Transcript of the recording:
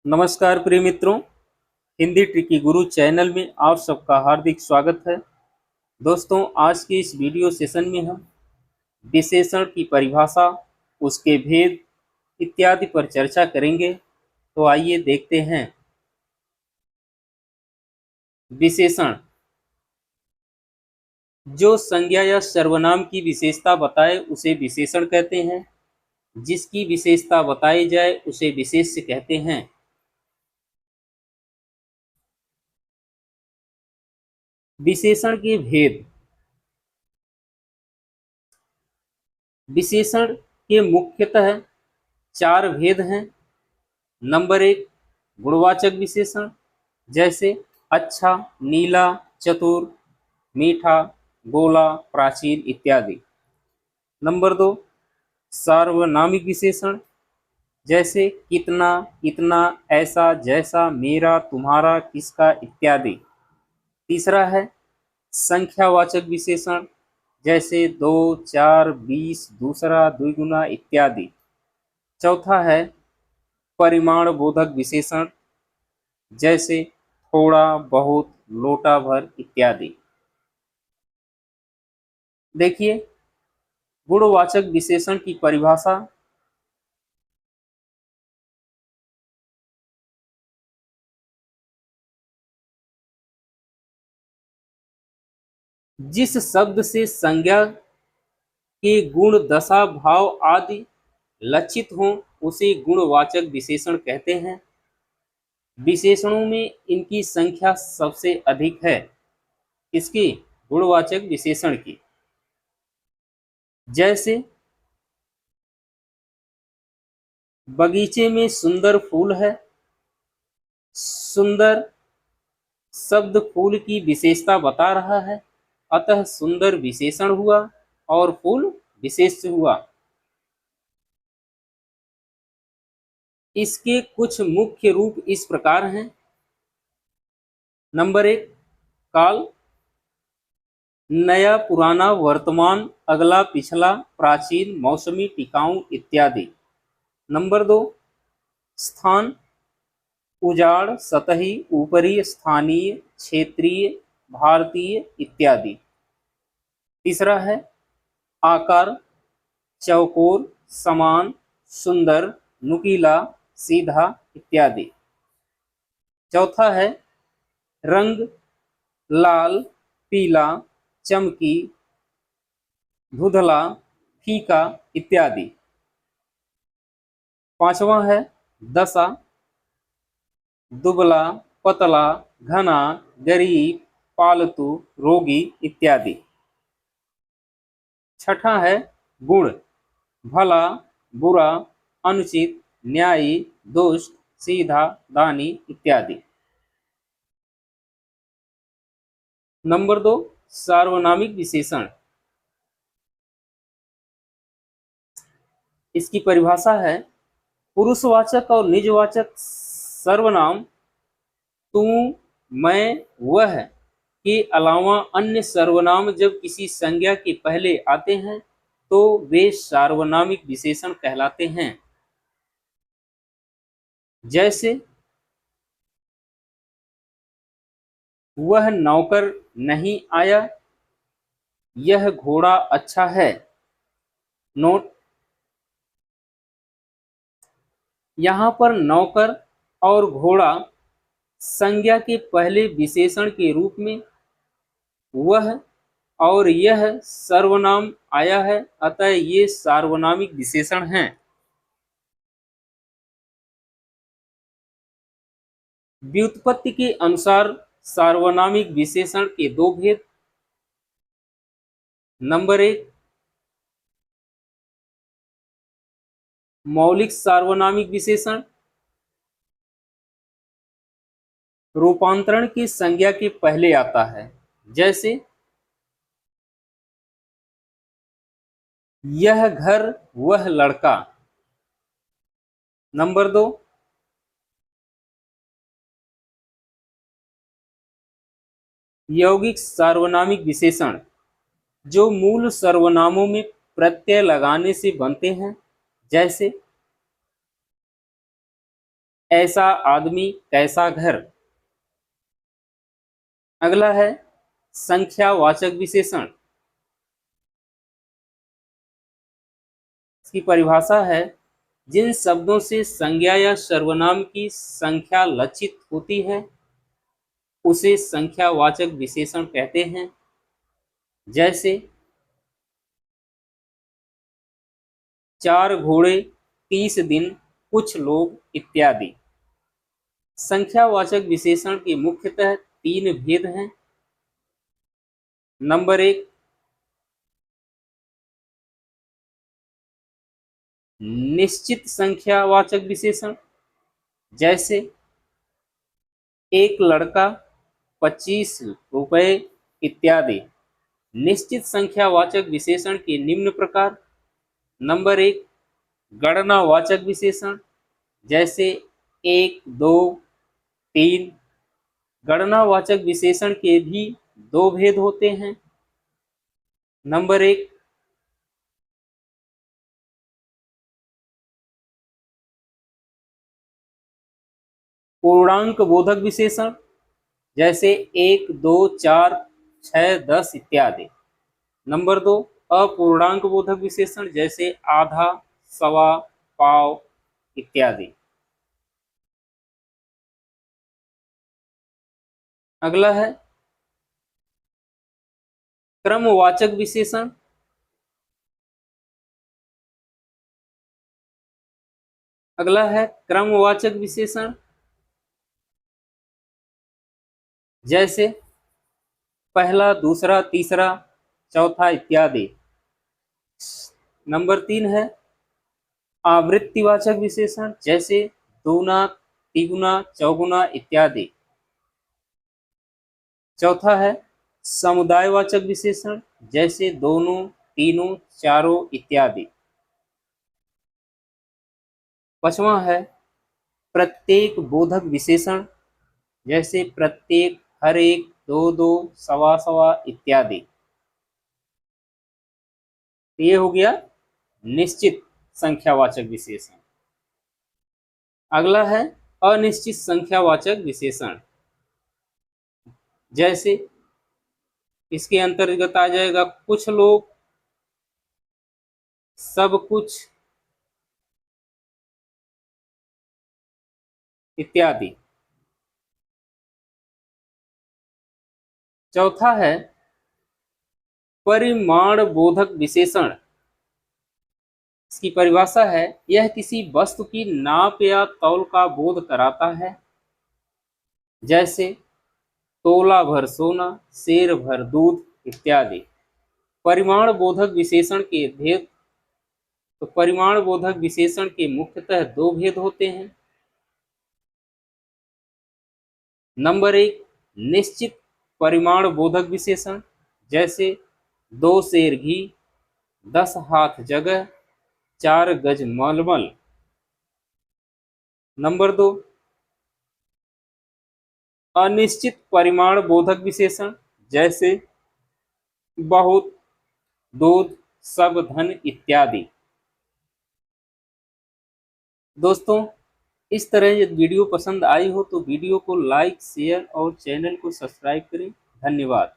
नमस्कार प्रिय मित्रों, हिंदी ट्रिकी गुरु चैनल में आप सबका हार्दिक स्वागत है। दोस्तों, आज के इस वीडियो सेशन में हम विशेषण की परिभाषा, उसके भेद इत्यादि पर चर्चा करेंगे। तो आइए देखते हैं। विशेषण जो संज्ञा या सर्वनाम की विशेषता बताए उसे विशेषण कहते हैं। जिसकी विशेषता बताई जाए उसे विशेष्य कहते हैं। विशेषण के भेद। विशेषण के मुख्यतः 4 भेद हैं। नंबर 1, गुणवाचक विशेषण, जैसे अच्छा, नीला, चतुर, मीठा, गोला, प्राचीन इत्यादि। नंबर 2, सार्वनामिक विशेषण, जैसे कितना, इतना, ऐसा, जैसा, मेरा, तुम्हारा, किसका इत्यादि। तीसरा है संख्यावाचक विशेषण, जैसे 2, 4, 20, दूसरा, द्विगुना इत्यादि। चौथा है परिमाण बोधक विशेषण, जैसे थोड़ा, बहुत, लोटा भर इत्यादि। देखिए, गुणवाचक विशेषण की परिभाषा। जिस शब्द से संज्ञा के गुण, दशा, भाव आदि लक्षित हों उसे गुणवाचक विशेषण कहते हैं। विशेषणों में इनकी संख्या सबसे अधिक है। इसकी गुणवाचक विशेषण की, जैसे बगीचे में सुंदर फूल है। सुंदर शब्द फूल की विशेषता बता रहा है, अतः सुंदर विशेषण हुआ और फूल विशेष्य हुआ। इसके कुछ मुख्य रूप इस प्रकार हैं। नंबर 1, काल, नया, पुराना, वर्तमान, अगला, पिछला, प्राचीन, मौसमी, टिकाऊ इत्यादि। नंबर 2, स्थान, उजाड़, सतही, ऊपरी, स्थानीय, क्षेत्रीय, भारतीय इत्यादि। तीसरा है आकार, चौकोर, समान, सुंदर, नुकीला, सीधा इत्यादि। चौथा है रंग, लाल, पीला, चमकी, धुंधला, फीका इत्यादि। पांचवा है दशा, दुबला, पतला, घना, गरीब, पालतू, रोगी इत्यादि। छठा है गुण, भला, बुरा, अनुचित, न्यायी, दुष्ट, सीधा, दानी इत्यादि। नंबर 2, सार्वनामिक विशेषण। इसकी परिभाषा है पुरुषवाचक और निजवाचक सर्वनाम तू, मैं, वह के अलावा अन्य सर्वनाम जब किसी संज्ञा के पहले आते हैं तो वे सार्वनामिक विशेषण कहलाते हैं। जैसे वह नौकर नहीं आया, यह घोड़ा अच्छा है। नोट, यहाँ पर नौकर और घोड़ा संज्ञा के पहले विशेषण के रूप में, वह और यह सर्वनाम आया है, अतः ये सार्वनामिक विशेषण हैं। व्युत्पत्ति के अनुसार सार्वनामिक विशेषण के 2 भेद। नंबर 1, मौलिक सार्वनामिक विशेषण, रूपांतरण की संज्ञा के पहले आता है। जैसे यह घर, वह लड़का। नंबर 2, यौगिक सार्वनामिक विशेषण, जो मूल सर्वनामों में प्रत्यय लगाने से बनते हैं। जैसे ऐसा आदमी कैसा घर। अगला है संख्यावाचक विशेषण। इसकी परिभाषा है जिन शब्दों से संज्ञा या सर्वनाम की संख्या लक्षित होती है उसे संख्यावाचक विशेषण कहते हैं। जैसे 4 घोड़े, 30 दिन, कुछ लोग इत्यादि। संख्यावाचक विशेषण के मुख्यतः 3 भेद हैं। नंबर 1, निश्चित संख्यावाचक विशेषण। जैसे एक लड़का, 25 रुपए इत्यादि। निश्चित संख्यावाचक विशेषण के निम्न प्रकार। नंबर 1, गणनावाचक विशेषण। जैसे 1, 2, 3। गणनावाचक विशेषण के भी 2 भेद होते हैं। नंबर 1, पूर्णांक बोधक विशेषण। जैसे 1, 2, 4, 6, 10 इत्यादि। नंबर 2, अपूर्णांक बोधक विशेषण। जैसे आधा, सवा, पाव इत्यादि। अगला है क्रमवाचक विशेषण। अगला है क्रमवाचक विशेषण। जैसे पहला, दूसरा, तीसरा, चौथा इत्यादि। नंबर 3 है आवृत्तिवाचक विशेषण। जैसे दूना, तिगुना, चौगुना इत्यादि। चौथा है समुदायवाचक विशेषण। जैसे दोनों, तीनों, चारों इत्यादि। पांचवा है प्रत्येक बोधक विशेषण। जैसे प्रत्येक, हर एक, दो दो, सवा सवा इत्यादि। ये हो गया निश्चित संख्यावाचक विशेषण। अगला है अनिश्चित संख्यावाचक विशेषण। जैसे इसके अंतर्गत आ जाएगा कुछ लोग, सब कुछ इत्यादि। चौथा है परिमाण बोधक विशेषण। इसकी परिभाषा है यह किसी वस्तु की नाप या तौल का बोध कराता है। जैसे तोला भर सोना, सेर भर दूध इत्यादि। परिमाण बोधक विशेषण के भेद। तो परिमाण बोधक विशेषण के मुख्यतः 2 भेद होते हैं। नंबर 1, निश्चित परिमाण बोधक विशेषण। जैसे 2 सेर घी, 10 हाथ जगह, 4 गज मलमल। नंबर 2, अनिश्चित परिमाण बोधक विशेषण। जैसे बहुत, दूध, सब, धन इत्यादि। दोस्तों, इस तरह यदि वीडियो पसंद आई हो तो वीडियो को लाइक, शेयर और चैनल को सब्सक्राइब करें। धन्यवाद।